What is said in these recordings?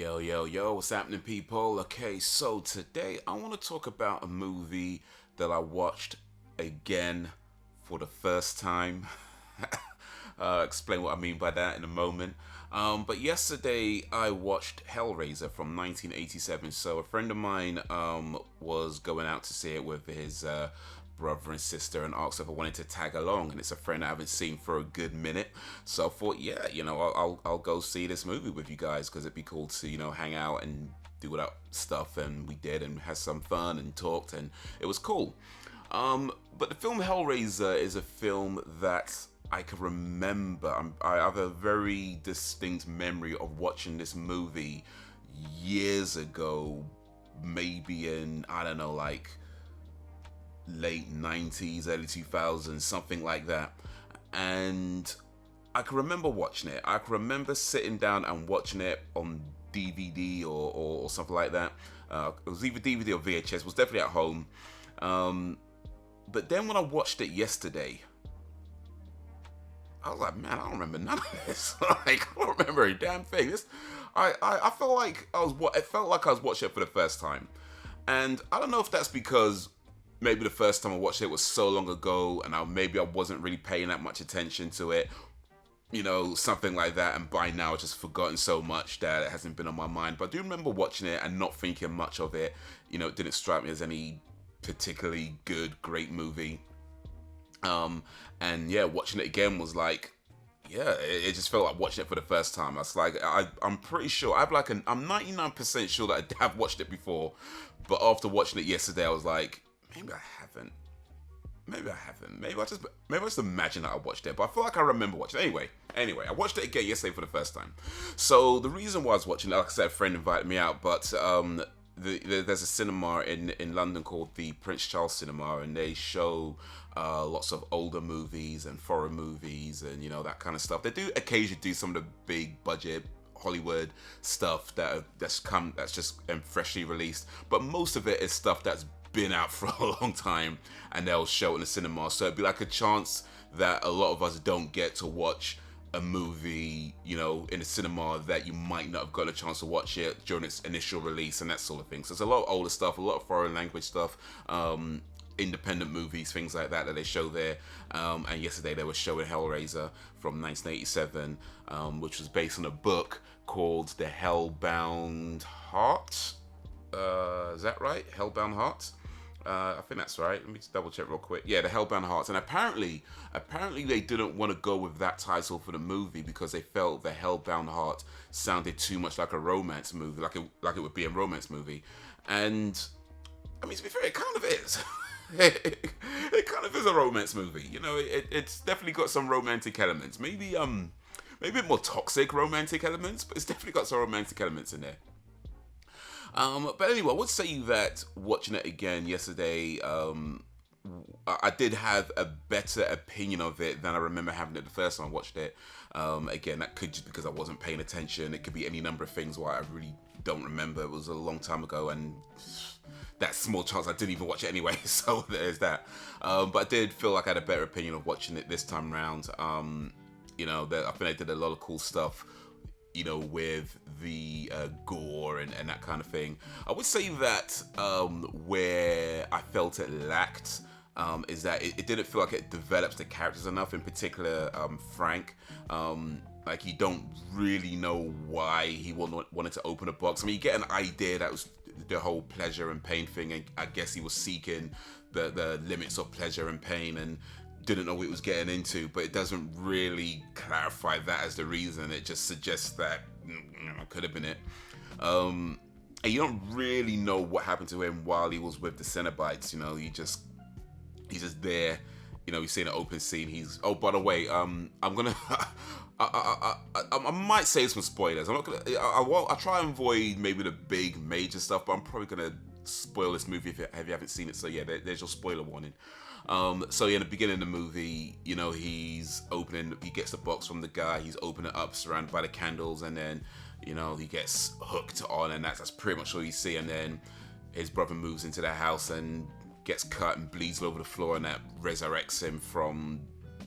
Yo, yo, yo, what's happening, people? Okay, so today I want to talk about a movie that I watched again for the first time. Explain what I mean by that in a moment. But yesterday I watched Hellraiser from 1987. So a friend of mine was going out to see it with his brother and sister and asked if I wanted to tag along, and it's a friend I haven't seen for a good minute. So I thought, yeah, I'll go see this movie with you guys because it'd be cool to hang out and do that stuff, and we did and had some fun and talked, and it was cool. But the film Hellraiser is a film that I can remember. I have a very distinct memory of watching this movie years ago, maybe in, I don't know, like late 90s, early 2000s, something like that. And I can remember watching it. I can remember sitting down and watching it on DVD or something like that. It was either DVD or VHS. It was definitely at home. But then when I watched it yesterday, I was like, man, I don't remember none of this. Like, I don't remember a damn thing. I felt like it felt like I was watching it for the first time. And I don't know if that's because maybe the first time I watched it was so long ago, and maybe I wasn't really paying that much attention to it, something like that. And by now, I've just forgotten so much that it hasn't been on my mind. But I do remember watching it and not thinking much of it. It didn't strike me as any particularly good, great movie. And yeah, watching it again was like, yeah, it just felt like watching it for the first time. I was like, I'm pretty sure I'm 99% sure that I have watched it before, but after watching it yesterday, I was like, maybe I haven't. Maybe I just imagine that I watched it, but I feel like I remember watching it. Anyway, I watched it again yesterday for the first time. So the reason why I was watching it, like I said, a friend invited me out, but there's a cinema in London called the Prince Charles Cinema, and they show lots of older movies and foreign movies and that kind of stuff. They do occasionally do some of the big budget Hollywood stuff that's just freshly released, but most of it is stuff that's been out for a long time, and they'll show it in the cinema. So it'd be like a chance that a lot of us don't get to watch a movie, in the cinema, that you might not have got a chance to watch it during its initial release and that sort of thing. So it's a lot of older stuff, a lot of foreign language stuff, independent movies, things like that they show there. And yesterday they were showing Hellraiser from 1987, which was based on a book called The Hellbound Heart. Is that right? Hellbound Heart? I think that's right. Let me just double check real quick. Yeah, The Hellbound Hearts. And apparently they didn't want to go with that title for the movie because they felt The Hellbound Heart sounded too much like a romance movie, like it would be a romance movie. And I mean, to be fair, it kind of is. It kind of is a romance movie. It's definitely got some romantic elements. Maybe a bit more toxic romantic elements, but it's definitely got some romantic elements in there. But anyway, I would say that watching it again yesterday, I did have a better opinion of it than I remember having it the first time I watched it. Again, that could just because I wasn't paying attention. It could be any number of things why I really don't remember. It was a long time ago, and that small chance I didn't even watch it anyway. So there's that. But I did feel like I had a better opinion of watching it this time round. I think they did a lot of cool stuff, with the gore and that kind of thing. I would say that where I felt it lacked is that it didn't feel like it develops the characters enough, in particular Frank. Like, you don't really know why he wanted to open a box. I mean, you get an idea that was the whole pleasure and pain thing, and I guess he was seeking the limits of pleasure and pain and didn't know what it was getting into, but it doesn't really clarify that as the reason. It just suggests that could have been it. And you don't really know what happened to him while he was with the Cenobites. He's just there. You see an open scene. Oh, by the way, I'm gonna I might say some spoilers. I'm not gonna. I'll try and avoid maybe the big major stuff, but I'm probably gonna spoil this movie if you haven't seen it. So yeah, there's your spoiler warning. So yeah, in the beginning of the movie, he gets the box from the guy, he's opening it up, surrounded by the candles, and then, he gets hooked on, and that's pretty much all you see. And then his brother moves into the house and gets cut and bleeds all over the floor, and that resurrects him from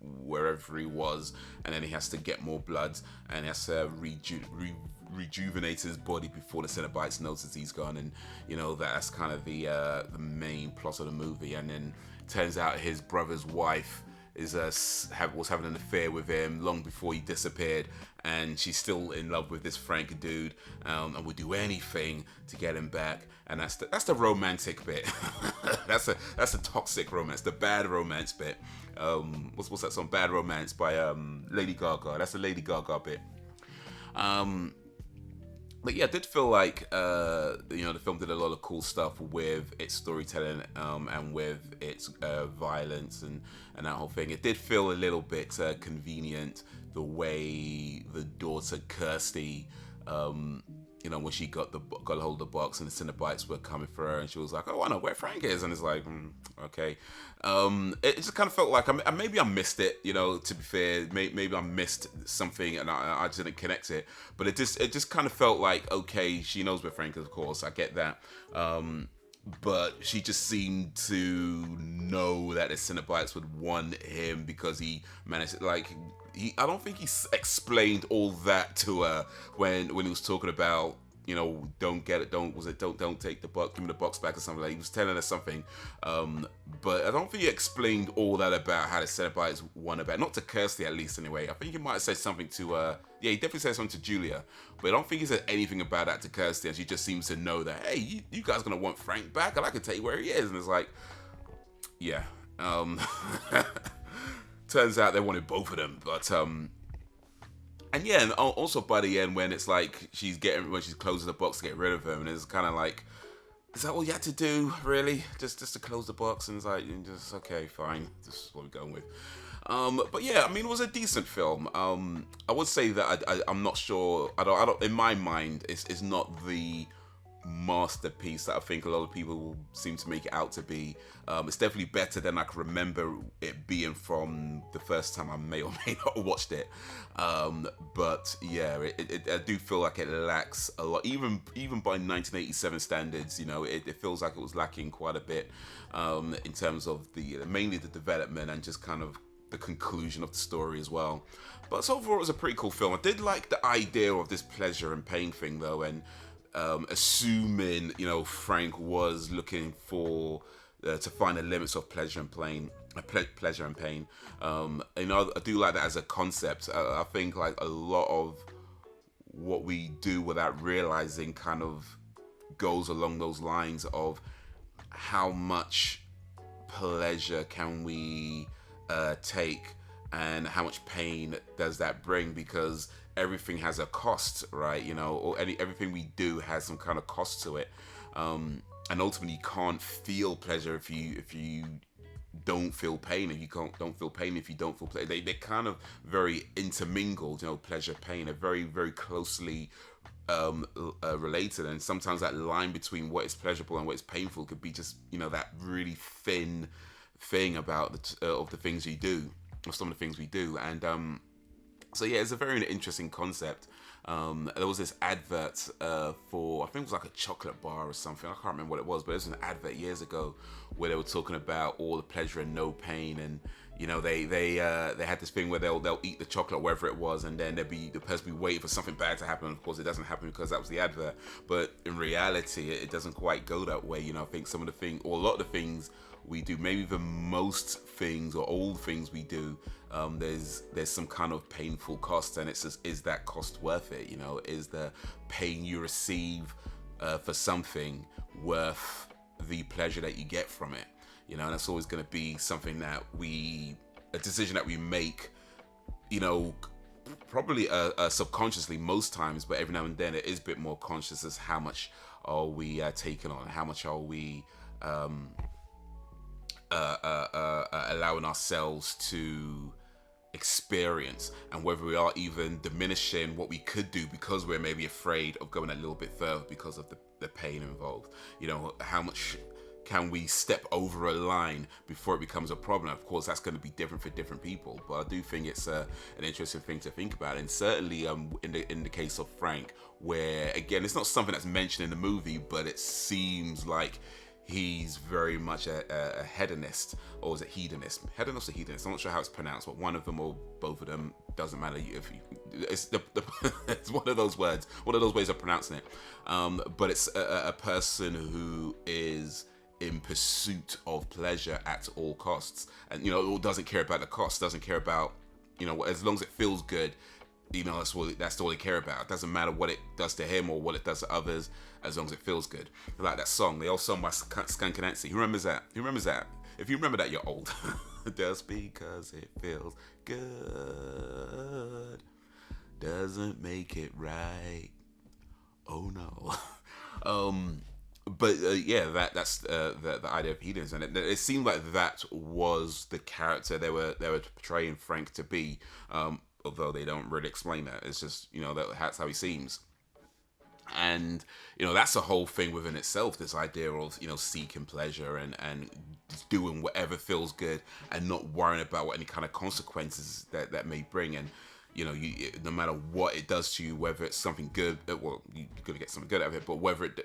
wherever he was, and then he has to get more blood, and he has to rejuvenated his body before the Cenobites notice he's gone, and that's kind of the main plot of the movie. And then turns out his brother's wife was having an affair with him long before he disappeared, and she's still in love with this Frank dude, and would do anything to get him back. And that's the romantic bit. that's a toxic romance, the bad romance bit. What's that song? Bad Romance by Lady Gaga. That's the Lady Gaga bit. But yeah, I did feel like the film did a lot of cool stuff with its storytelling and with its violence and that whole thing. It did feel a little bit convenient the way the daughter Kirsty, when she got a hold of the box and the Cenobites were coming for her, and she was like, "Oh, I know where Frank is," and it's like, okay. It just kind of felt like maybe I missed it. To be fair, maybe I missed something and I just didn't connect it. But it just kind of felt like, okay, she knows where Frank is, of course, I get that. But she just seemed to know that the Cenobites would want him because he managed to, I don't think he explained all that to her when he was talking about, don't get it, don't take the box, give me the box back or something. He was telling her something, but I don't think he explained all that about how the Cenobites won about, not to Kirsty at least anyway. I think he might have said something to he definitely said something to Julia, but I don't think he said anything about that to Kirsty, and she just seems to know that, hey, you guys gonna want Frank back, and I can tell you where he is. And it's like, yeah, turns out they wanted both of them, but and yeah, and also by the end when it's like when she's closing the box to get rid of him, and it's kind of like, is that all you had to do, really? Just to close the box? And it's like, just okay, fine, this is what we're going with. But yeah, I mean, it was a decent film. I would say that I'm not sure. I don't. In my mind, it's not the masterpiece that I think a lot of people seem to make it out to be. It's definitely better than I can remember it being from the first time I may or may not have watched it. But yeah, I do feel like it lacks a lot, even by 1987 standards. It feels like it was lacking quite a bit in terms of mainly the development and just kind of the conclusion of the story as well. But so overall, it was a pretty cool film. I did like the idea of this pleasure and pain thing though, and assuming Frank was looking for to find the limits of pleasure and pain. I do like that as a concept. I think like a lot of what we do without realizing kind of goes along those lines of how much pleasure can we take and how much pain does that bring, because everything has a cost, right? Or everything we do has some kind of cost to it, and ultimately you can't feel pleasure if you don't feel pain. If you don't feel pain, if you don't feel pleasure, they're kind of very intermingled. Pleasure, pain are very, very closely related, and sometimes that line between what is pleasurable and what is painful could be just that really thin thing about of the things you do, or some of the things we do. And so yeah, it's a very interesting concept. There was this advert for, I think it was like a chocolate bar or something. I can't remember what it was, but it was an advert years ago where they were talking about all the pleasure and no pain, and they had this thing where they'll eat the chocolate, wherever it was, and then the person be waiting for something bad to happen. Of course, it doesn't happen because that was the advert. But in reality, it doesn't quite go that way. I think some of the things, or a lot of the things we do, maybe even most things or all things we do, there's some kind of painful cost, and it's just, is that cost worth it? Is the pain you receive for something worth the pleasure that you get from it? And that's always going to be something that a decision that we make, probably subconsciously most times, but every now and then it is a bit more conscious as how much are we taking on, how much are we allowing ourselves to experience, and whether we are even diminishing what we could do because we're maybe afraid of going a little bit further because of the pain involved. How much can we step over a line before it becomes a problem? Of course, that's going to be different for different people, but I do think it's an interesting thing to think about. And certainly in the case of Frank, where again, it's not something that's mentioned in the movie, but it seems like he's very much a hedonist, or is it hedonist? Hedonist or hedonist? I'm not sure how it's pronounced, but one of them or both of them, doesn't matter. It's it's one of those words, one of those ways of pronouncing it. But it's a person who is in pursuit of pleasure at all costs, and doesn't care about the cost, doesn't care about as long as it feels good. That's all they care about. It doesn't matter what it does to him or what it does to others, as long as it feels good. Like that song, the old song by Skunk Anansi. Who remembers that? Who remembers that? If you remember that, you're old. Just because it feels good doesn't make it right. Oh no. But that's the idea of hedonism, and it seemed like that was the character they were portraying Frank to be. Although they don't really explain that. It's just, that's how he seems. And, that's a whole thing within itself, this idea of, seeking pleasure and doing whatever feels good and not worrying about what any kind of consequences that may bring. And, no matter what it does to you, whether it's something good, well, you're going to get something good out of it, but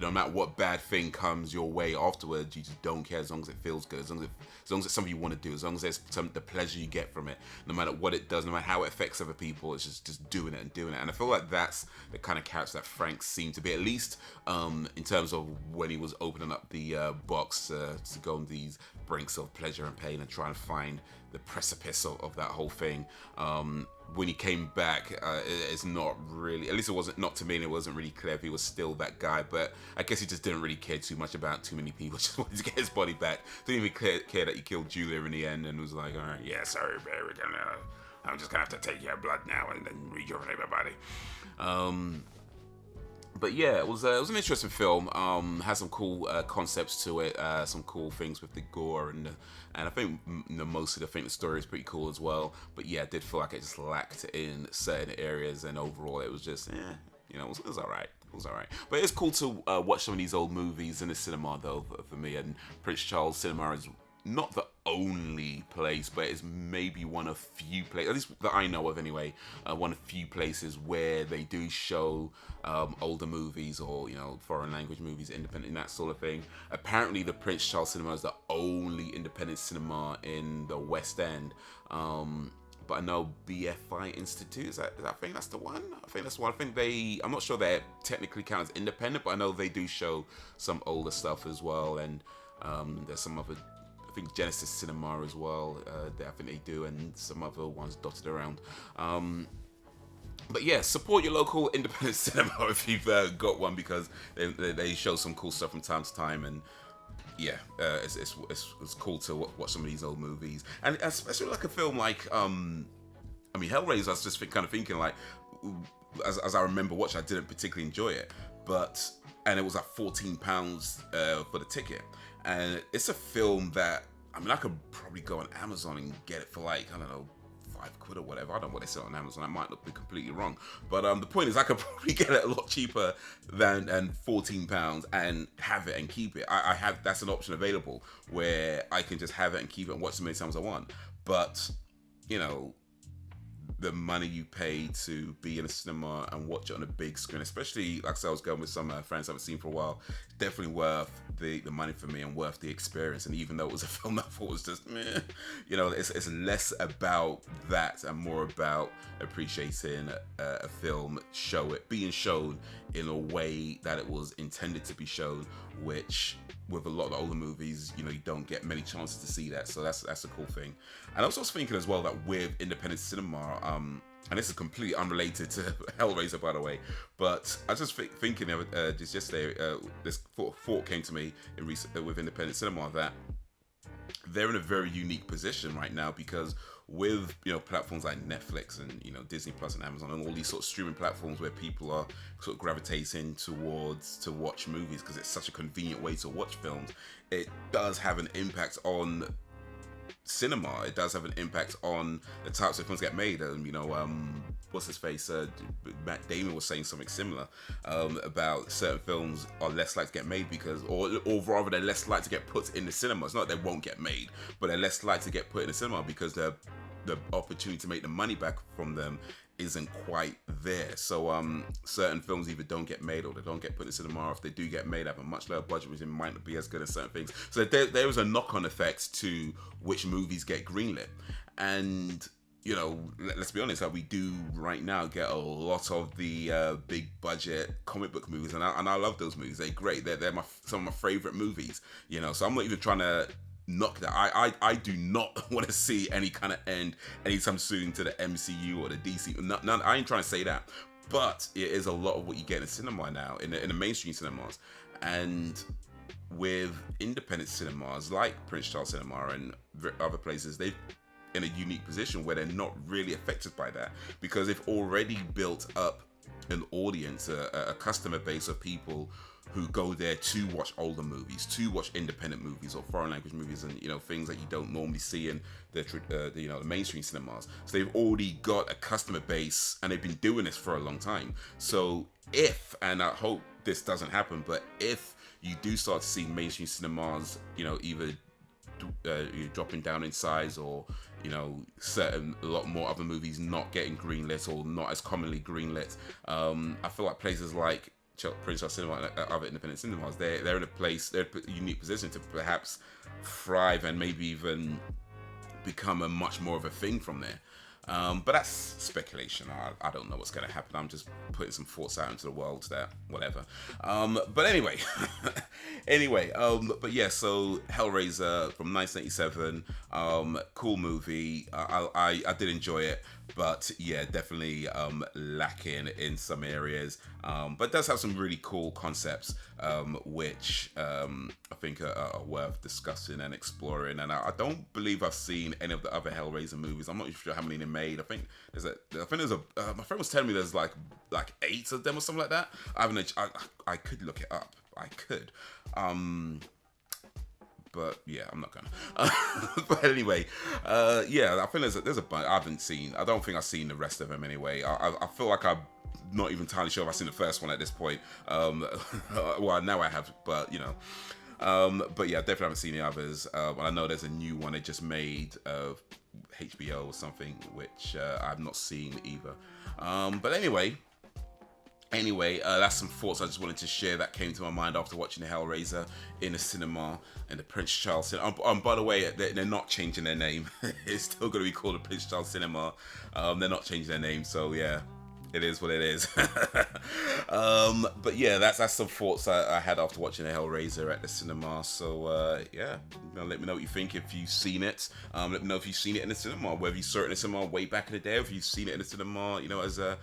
no matter what bad thing comes your way afterwards, you just don't care as long as it feels good, as long as it's something you want to do, as long as there's the pleasure you get from it, no matter what it does, no matter how it affects other people, it's just doing it. And I feel like that's the kind of character that Frank seemed to be, at least in terms of when he was opening up the box to go on these brinks of pleasure and pain and try and find the precipice of that whole thing. When he came back, it's not really, at least it wasn't, not to me, and it wasn't really clear if he was still that guy, but I guess he just didn't really care too much about too many people, just wanted to get his body back. Didn't even care that he killed Julia in the end, and was like, alright, yeah, sorry, baby, I'm just gonna have to take your blood now and then rejuvenate my body. But yeah, it was an interesting film. Had some cool concepts to it, some cool things with the gore, and I think mostly I think the story is pretty cool as well. But yeah, it did feel like it just lacked in certain areas, and overall it was just it was alright. It was alright. But it's cool to watch some of these old movies in the cinema though, for me. And Prince Charles Cinema is not the only place, but it's maybe one of few places, at least that I know of anyway, one of few places where they do show older movies or foreign language movies, independent, that sort of thing. Apparently the Prince Charles Cinema is the only independent cinema in the West End. But I know BFI Institute, I think that's the one. I think that's the one. I'm not sure they technically count as independent, but I know they do show some older stuff as well. And there's some other, I think Genesis Cinema as well, I think they do, and some other ones dotted around. But yeah, support your local independent cinema if you've got one, because they show some cool stuff from time to time, and yeah, it's cool to watch some of these old movies, and especially like a film like Hellraiser. I was just kind of thinking, like, as I remember watching, I didn't particularly enjoy it, and it was like £14 for the ticket. And it's a film that, I could probably go on Amazon and get it for like, I don't know, £5 or whatever. I don't know what they sell on Amazon. I might be completely wrong. But the point is, I could probably get it a lot cheaper than £14 and have it and keep it. I have, that's an option available where I can just have it and keep it and watch as many times as I want. But, the money you pay to be in a cinema and watch it on a big screen, especially like I said, I was going with some friends I haven't seen for a while, definitely worth the money for me and worth the experience. And even though it was a film I thought was just meh, it's less about that and more about appreciating a film, being shown in a way that it was intended to be shown, which with a lot of the older movies, you don't get many chances to see that. So that's a cool thing. And I was also thinking as well that with independent cinema, and this is completely unrelated to Hellraiser, by the way, but I was just thinking just yesterday, this thought came to me with independent cinema, that they're in a very unique position right now, because with platforms like Netflix and Disney Plus and Amazon and all these sort of streaming platforms where people are sort of gravitating towards to watch movies because it's such a convenient way to watch films, it does have an impact on cinema. It does have an impact on the types of films that get made. What's his face? Matt Damon was saying something similar about certain films are less likely to get made because, or rather, they're less likely to get put in the cinema. It's not that they won't get made, but they're less likely to get put in the cinema because the opportunity to make the money back from them isn't quite there. So certain films either don't get made or they don't get put in cinema. Or if they do get made, have a much lower budget, which might not be as good as certain things. So there is a knock-on effect to which movies get greenlit. And you know, let's be honest, we do right now get a lot of the big budget comic book movies, and I love those movies. They're great. They're some of my favorite movies. You know, so I'm not even trying to knock that. I do not want to see any kind of end anytime soon to the MCU or the DC. None, I ain't trying to say that, but it is a lot of what you get in cinema now, in the mainstream cinemas, and with independent cinemas like Prince Charles Cinema and other places, they've in a unique position where they're not really affected by that, because they've already built up an audience, a customer base of people who go there to watch older movies, to watch independent movies or foreign language movies, and you know, things that you don't normally see in the mainstream cinemas. So they've already got a customer base, and they've been doing this for a long time. So if, and I hope this doesn't happen, but if you do start to see mainstream cinemas, you know, either dropping down in size, or you know, a lot more other movies not getting greenlit or not as commonly greenlit, I feel like places like Prince Charles Cinema and other independent cinemas, they're in a unique position to perhaps thrive and maybe even become a much more of a thing from there. But that's speculation. I don't know what's going to happen. I'm just putting some thoughts out into the world that whatever. But anyway, but yeah, so Hellraiser from 1987, cool movie. I did enjoy it, but yeah, definitely lacking in some areas. But it does have some really cool concepts, which I think are worth discussing and exploring. And I don't believe I've seen any of the other Hellraiser movies. I'm not sure how many they made. I think there's my friend was telling me there's like 8 of them or something like that. I could look it up. I could. But yeah, I'm not gonna. But anyway, yeah, I think there's a bunch I haven't seen. I don't think I've seen the rest of them anyway. I feel like I'm not even entirely sure if I've seen the first one at this point. Well, now I have, but you know. But yeah, definitely haven't seen the others. I know there's a new one they just made of HBO or something, which I've not seen either. But anyway, that's some thoughts I just wanted to share that came to my mind after watching the Hellraiser in the cinema and the Prince Charles Cinema. By the way, they're not changing their name. It's still going to be called the Prince Charles Cinema. They're not changing their name, so yeah. It is what it is. But yeah, that's some thoughts I had after watching the Hellraiser at the cinema. So yeah, let me know what you think if you've seen it. Let me know if you've seen it in the cinema, whether you saw it in the cinema way back in the day, or if you've seen it in the cinema, you know, as a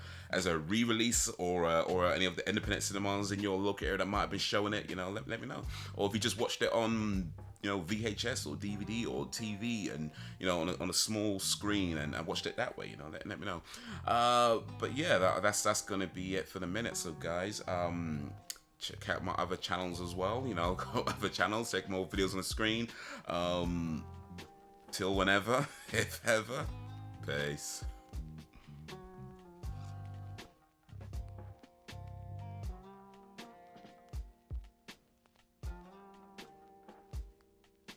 re-release, or any of the independent cinemas in your local area that might have been showing it. You know, let me know. Or if you just watched it on, you know, VHS or DVD or TV, and you know, on a small screen, and I watched it that way. You know, let me know. But yeah, that's gonna be it for the minute. So guys, check out my other channels as well. You know, other channels, check more videos on the screen. Till whenever, if ever. Peace.